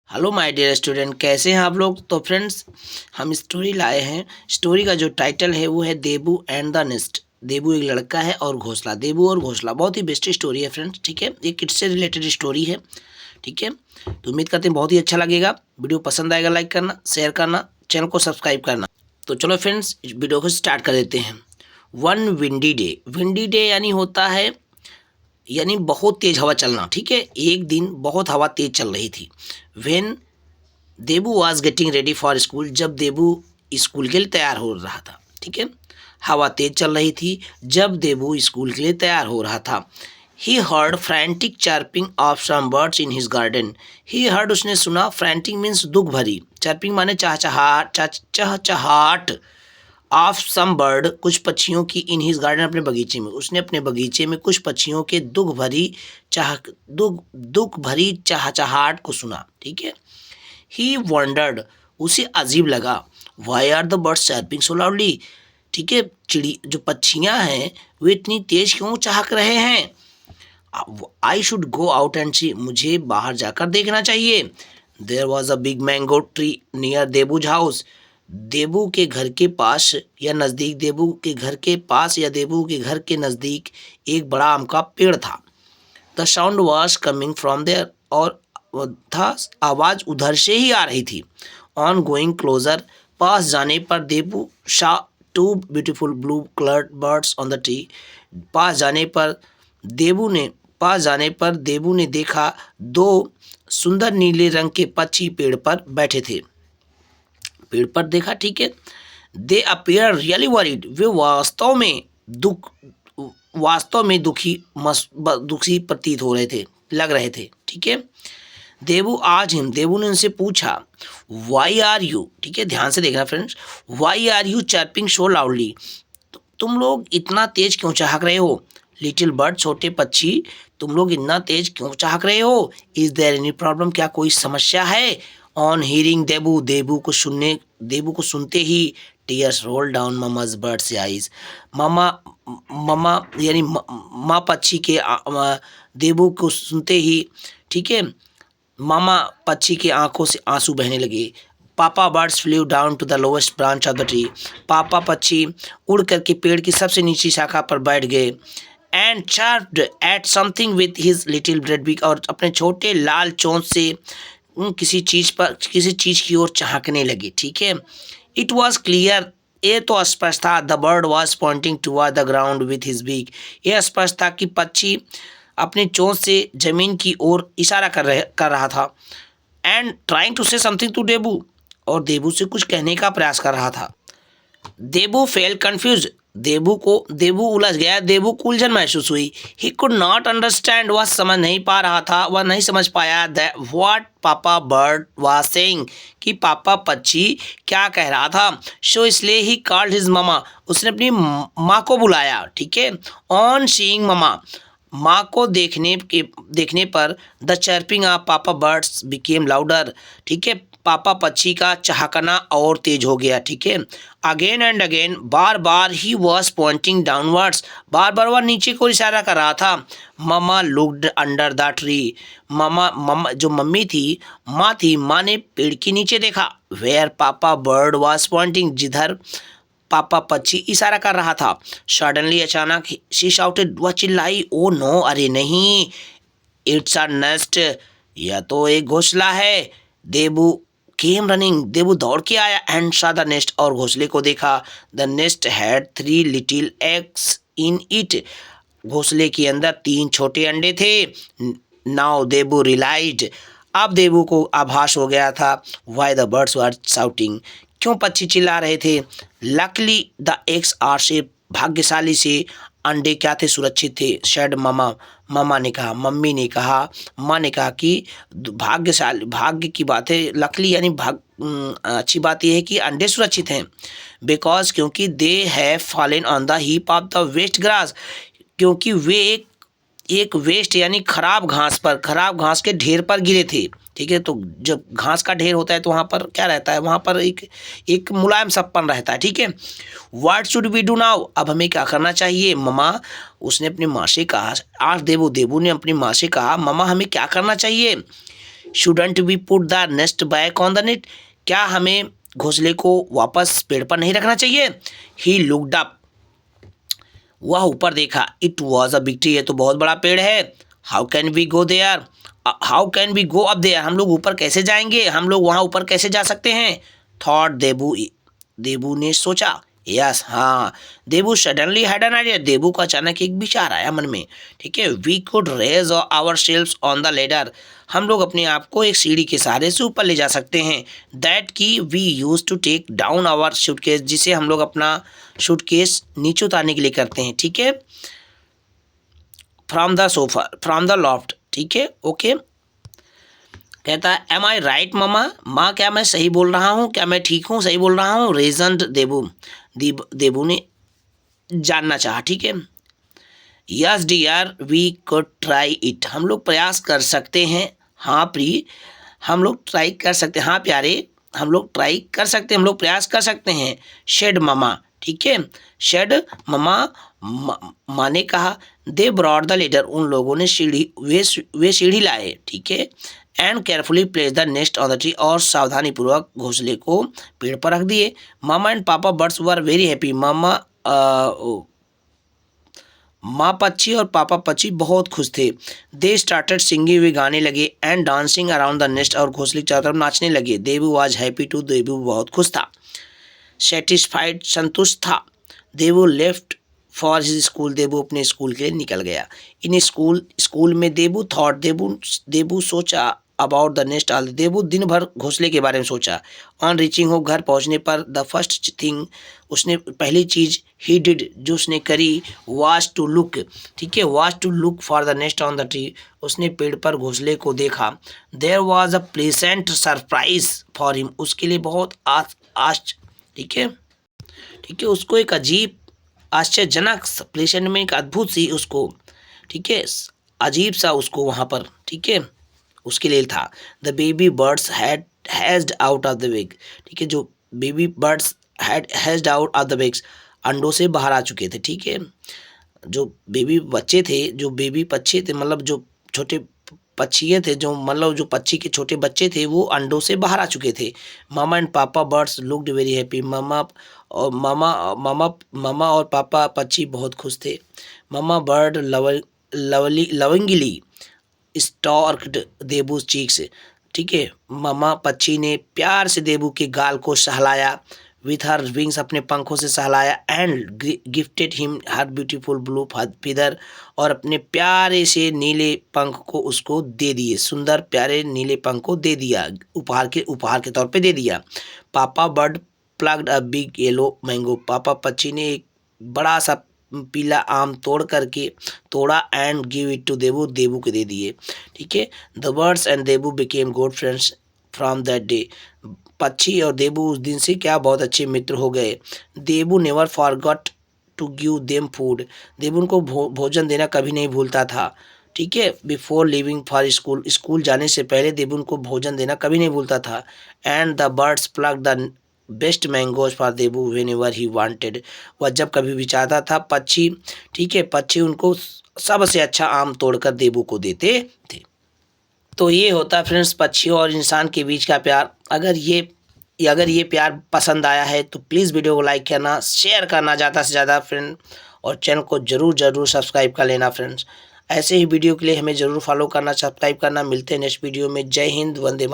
Hello my dear student, कैसे हैं आप लोग। तो फ्रेंड्स, हम स्टोरी लाए हैं। स्टोरी का जो टाइटल है वो है देबू एंड द नेस्ट। देबू एक लड़का है और घोंसला। देबू और घोंसला बहुत ही बेस्ट स्टोरी है फ्रेंड्स। ठीक है, ये किड्स से रिलेटेड स्टोरी है। ठीक है, तो उम्मीद करते हैं बहुत ही अच्छा लगेगा। वीडियो पसंद आएगा लाइक करना, शेयर करना, चैनल को सब्सक्राइब करना। तो चलो फ्रेंड्स, इस वीडियो को स्टार्ट कर देते हैं। One windy day. Windy day यानी होता है यानी बहुत तेज हवा चलना। ठीक है, एक दिन बहुत हवा तेज चल रही थी। When Debu was getting ready for school. जब देबू स्कूल के लिए तैयार हो रहा था। ठीक है, हवा तेज चल रही थी जब देबू स्कूल के लिए तैयार हो रहा था। He heard frantic chirping of some birds in his garden. He heard, उसने सुना। फ्रैंटिक मीन्स दुख भरी, चार्पिंग माने चहचहाट, चहचहाट ऑफ सम बर्ड, कुछ पक्षियों की। इन हिज गार्डन, अपने बगीचे में। उसने अपने बगीचे में कुछ पक्षियों के दुख भरी चहचहाट को सुना। ठीक है, ही वंडर्ड, उसे अजीब लगा। Why are the birds chirping so loudly. ठीक है, चिड़ी जो पक्षियां हैं वे इतनी तेज क्यों चहक रहे हैं। I should go out and see, मुझे बाहर जाकर देखना चाहिए। There was a big mango tree near Debu's house. Debu के घर के पास या नज़दीक, देबू के घर के पास या देबू के घर के नज़दीक एक बड़ा आम का पेड़ था। The sound was coming from there, और था आवाज़ उधर से ही आ रही थी। ऑन गोइंग क्लोजर, पास जाने पर Debu saw two beautiful blue coloured birds on the tree. पास जाने पर देबू ने देखा दो सुंदर नीले रंग के पक्षी पेड़ पर बैठे थे। पेड़ पर देखा। ठीक है, दे अपीयर रियली वरीड, वे वास्तव में दुखी प्रतीत हो रहे थे, लग रहे थे। ठीक है, देबू ने उनसे पूछा वाई आर यू। ठीक है, ध्यान से देखना friends, why are you chirping so loudly, तुम लोग इतना तेज क्यों चहक रहे हो। लिटिल बर्ड, छोटे पक्षी, तुम लोग इतना तेज क्यों चहक रहे हो। इज देयर एनी प्रॉब्लम, क्या कोई समस्या है। ऑन हियरिंग देबू को सुनते ही tears roll down mama's birds eyes. Mama mama यानी माँ पक्षी के देबू को सुनते ही, ठीक है, मामा पक्षी की आंखों से आंसू बहने लगे। पापा birds flew down to the lowest branch of the tree. पापा पक्षी उड़ करके पेड़ की सबसे नीची शाखा पर बैठ गए। And chirped at something with his little red beak, और अपने छोटे लाल चोंच से किसी चीज की ओर झांकने लगे। ठीक है, इट वॉज क्लियर, ये तो स्पष्ट था। The bird was pointing toward the ground with his beak, यह स्पष्ट था कि पक्षी अपने चोंच से जमीन की ओर इशारा कर रहा था। And trying to say something to Debu, और देबू से कुछ कहने का प्रयास कर रहा था। देबू फेल कंफ्यूज, देबू उलझ गया। देबू को उलझन महसूस हुई। ही कुड नॉट अंडरस्टैंड, वह समझ नहीं पा रहा था, वह नहीं समझ पाया व्हाट पापा बर्ड वाज सेइंग, कि पापा पक्षी क्या कह रहा था। सो इसलिए ही कॉल्ड हिज ममा, उसने अपनी माँ को बुलाया। ठीक है, ऑन सीइंग ममा, माँ को देखने पर द चर्पिंग ऑफ पापा बर्ड्स बिकेम लाउडर। ठीक है, पापा पक्षी का चहकना और तेज हो गया। ठीक है, अगेन एंड अगेन, बार बार, ही वॉज पॉइंटिंग डाउनवर्ड्स, बार बार वह नीचे को इशारा कर रहा था। Mama looked under the tree, mama जो मम्मी थी, माँ ने पेड़ के नीचे देखा। वेयर पापा बर्ड वॉज पॉइंटिंग, जिधर पापा पक्षी इशारा कर रहा था। सडनली, अचानक, शी शाउटेड, वह चिल्लाई, ओ नो, अरे नहीं, इट्स अ नेस्ट, यह तो एक घोंसला है। देबू केम रनिंग, देबू दौड़ के आया। एंड सा द नेस्ट, और घोंसले को देखा। The nest had 3 little eggs in it, घोंसले के अंदर 3 छोटे अंडे थे। नाउ देबू रियलाइज्ड, अब देबू को आभास हो गया था। Why the birds were shouting, क्यों पक्षी चिल्ला रहे थे। Luckily the eggs are safe, भाग्यशाली से अंडे क्या थे, सुरक्षित थे। शेड मम्मी ने कहा, माँ ने कहा कि भाग्य की बात है। लकली यानी अच्छी बात यह है कि अंडे सुरक्षित हैं। बिकॉज, क्योंकि they have fallen on the heap of the waste grass, क्योंकि वे एक वेस्ट यानी खराब घास के ढेर पर गिरे थे। ठीक है, तो जब घास का ढेर होता है तो वहाँ पर क्या रहता है, वहाँ पर एक मुलायम सपन रहता है। ठीक है, what should we do now, अब हमें क्या करना चाहिए। ममा, उसने अपनी माँ से कहा। आज देबू ने अपनी माँ से कहा, ममा हमें क्या करना चाहिए। Shouldn't we put the nest back on the net, क्या हमें घोंसले को वापस पेड़ पर नहीं रखना चाहिए? ही लुक्ड अप, वह ऊपर देखा। It was a big tree, ये तो बहुत बड़ा पेड़ है। How can we go there, how can we go up there, हम लोग ऊपर कैसे जाएंगे, हम लोग वहाँ ऊपर कैसे जा सकते हैं? थॉट देबू, देबू ने सोचा। यस, हाँ, Debu suddenly had an idea, Debu को अचानक एक विचार आया मन में। ठीक है, we could raise ourselves on the ladder, हम लोग अपने आप को एक सीढ़ी के सहारे से ऊपर ले जा सकते हैं। दैट की we use to take down our suitcase, जिसे हम लोग अपना सूटकेस नीचे उतारने के लिए करते हैं। ठीक है, from the sofa, from the loft. ठीक है, ओके। कहता है एम आई राइट ममा, माँ क्या मैं सही बोल रहा हूँ, क्या मैं ठीक हूँ, सही बोल रहा हूँ? रीजन देबू, देबू ने जानना चाहा। ठीक है, yes dear we could try it, हम लोग प्रयास कर सकते हैं। हाँ प्री, हम लोग ट्राई कर सकते हैं। हाँ प्यारे, हम लोग ट्राई कर सकते हैं, हम लोग प्रयास कर सकते हैं। शेड ममा, ठीक है, शेड ममा, माँ ने कहा। दे ब्रॉड द लेडर, उन लोगों ने सीढ़ी, वे सीढ़ी लाए। ठीक है, and carefully place the nest on the tree, और सावधानी पूर्वक घोंसले को पेड़ पर रख दिए। मामा एंड पापा बर्ड्स वर वेरी हैप्पी, माँ पक्षी और पापा पक्षी बहुत खुश थे। दे स्टार्टेड सिंगिंग, वे गाने लगे। And dancing around the nest, और घोंसले की चारों तरफ नाचने लगे। देबू वाज हैप्पी टू, देबू बहुत खुश था। सेटिस्फाइड, संतुष्ट था। देबू लेफ्ट फॉर हिज स्कूल, देबू अपने स्कूल के लिए निकल गया। इन स्कूल में देबू थॉट, देबू सोचा। अबाउट द नेस्ट ऑल, देबू दिन भर घोंसले के बारे में सोचा। ऑन रीचिंग हो, घर पहुंचने पर, द फर्स्ट थिंग, उसने पहली चीज ही डिड, जो उसने करी, वाज टू लुक। ठीक है, was to look for the nest on the tree, उसने पेड़ पर घोंसले को देखा। There was a pleasant surprise for him, उसके लिए बहुत ठीक है, ठीक है, उसको एक अजीब, आश्चर्यजनक, प्लेजेंट में एक अद्भुत सी उसको, ठीक है, अजीब सा उसको वहाँ पर, ठीक है, उसके लिए था। The baby birds had hatched out of the egg, ठीक है, जो baby birds had hatched out of the eggs, अंडों से बाहर आ चुके थे। ठीक है, जो बेबी बच्चे थे, जो बेबी पक्षी थे, मतलब जो छोटे पक्षी थे, जो मतलब जो पक्षी के छोटे बच्चे थे, वो अंडों से बाहर आ चुके थे। मामा एंड पापा बर्ड्स लुक्ड वेरी हैप्पी, मामा और पापा पक्षी बहुत खुश थे। मामा बर्ड लविंगली स्टॉर्क्ड देबू चीक्स, ठीक है, मामा पक्षी ने प्यार से देबू के गाल को सहलाया। विथ हर विंग्स, अपने पंखों से सहलाया। And gifted him her beautiful blue feather, और अपने प्यारे से नीले पंख को उसको दे दिए, सुंदर प्यारे नीले पंख को दे दिया, उपहार के तौर पे दे दिया। पापा bird plucked a big yellow mango, पापा पक्षी ने एक बड़ा सा पीला आम तोड़ा and give it to Debu, Debu को दे दिए। ठीक है, the birds and Debu became good friends from that day, पक्षी और देबू उस दिन से क्या बहुत अच्छे मित्र हो गए। Debu never forgot to give them food, Debu उनको भोजन देना कभी नहीं भूलता था। ठीक है, before leaving for school, school जाने से पहले देबू उनको भोजन देना कभी नहीं भूलता था। And the birds plug the best mangoes for Debu when ever he wanted, वह जब कभी भी चाहता था पक्षी, ठीक है, पक्षी उनको सबसे अच्छा आम तोड़कर देबू को देते थे। तो ये होता है फ्रेंड्स पक्षियों और इंसान के बीच का प्यार। अगर ये प्यार पसंद आया है तो प्लीज़ वीडियो को लाइक करना, शेयर करना ज़्यादा से ज़्यादा फ्रेंड, और चैनल को ज़रूर सब्सक्राइब कर लेना फ्रेंड्स। ऐसे ही वीडियो के लिए हमें ज़रूर फॉलो करना, सब्सक्राइब करना। मिलते हैं नेक्स्ट वीडियो में। जय हिंद, वंदे